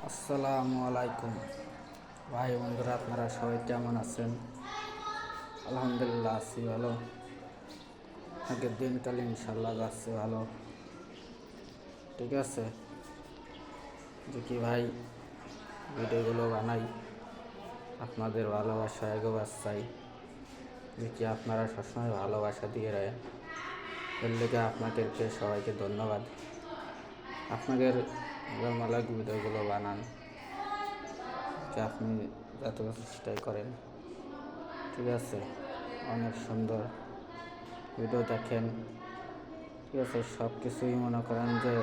আসসালামু আলাইকুম ভাই বন্ধুরা, আপনারা সবাই কেমন আছেন? আলহামদুলিল্লাহ আছি ভালো। আগের দিনকাল ইনশাল্লাহ যাচ্ছে ভালো। ঠিক আছে, যে কি ভাই ভিডিওগুলো বানাই আপনাদের ভালোবাসা এগোবার চাই, যে কি আপনারা সবসময় ভালোবাসা দিয়ে রাখেন। এর লেগে আপনাদেরকে সবাইকে ধন্যবাদ। আপনাদের মালাক ভিডিওগুলো বানান, যে আপনি যত চেষ্টাই করেন। ঠিক আছে, অনেক সুন্দর ভিডিও দেখেন। ঠিক আছে, সব কিছুই মনে করেন যে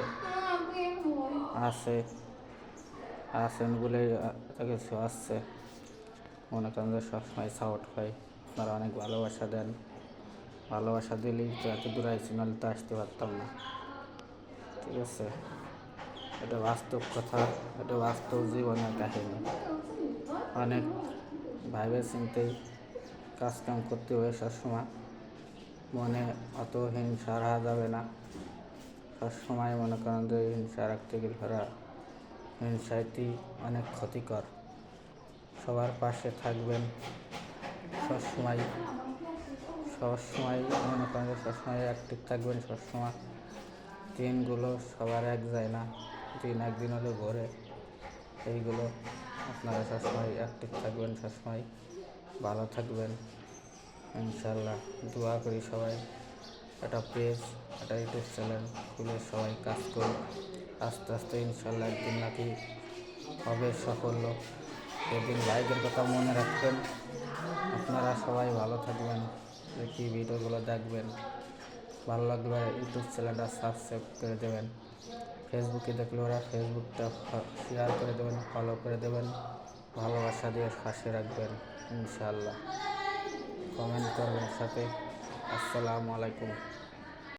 আছেন বলে কিছু আসছে, মনে করেন যে সবসময় সাপোর্ট হয়। আপনারা অনেক ভালোবাসা দেন, ভালোবাসা দিলেই তো এত দূর আইসি, নাহলে তো আসতে পারতাম না। ঠিক আছে, এটা বাস্তব কথা, এটা বাস্তব জীবনের কাহিনী। অনেক ভাইবে চিন্তেই কাজকাম করতে হবে। সবসময় মনে অত হিংসা রাখা যাবে না। সবসময় মনে করেন যে হিংসা রাখতে গেলে হিংসাটি অনেক ক্ষতিকর। সবার পাশে থাকবেন সবসময়, সবসময় মনে করেন যে সবসময় অ্যাক্টিভ থাকবেন। সবসময় দিনগুলো সবার এক যায় না, দিন একদিন হলে ঘোরে। এইগুলো আপনারা সবসময় অ্যাক্টিভ থাকবেন, সবসময় ভালো থাকবেন ইনশাল্লাহ। দোয়া করি সবাই একটা পেজ, একটা ইউটিউব চ্যানেল খুলে সবাই কাজ করুক। আস্তে আস্তে ইনশাল্লাহ একদিন নাকি হবে সাফল্য। সেদিন লাইকের কথা মনে রাখবেন। আপনারা সবাই ভালো থাকবেন, দেখি ভিডিওগুলো দেখবেন। ভালো লাগলে ইউটিউব চ্যানেলটা সাবস্ক্রাইব করে দেবেন। ফেসবুকে দেখলে ওরা ফেসবুকটা শেয়ার করে দেবেন, ফলো করে দেবেন। ভালোবাসা দিয়ে পাশে রাখবেন ইনশাল্লাহ। কমেন্ট করবেন সাথে। আসসালামু আলাইকুম।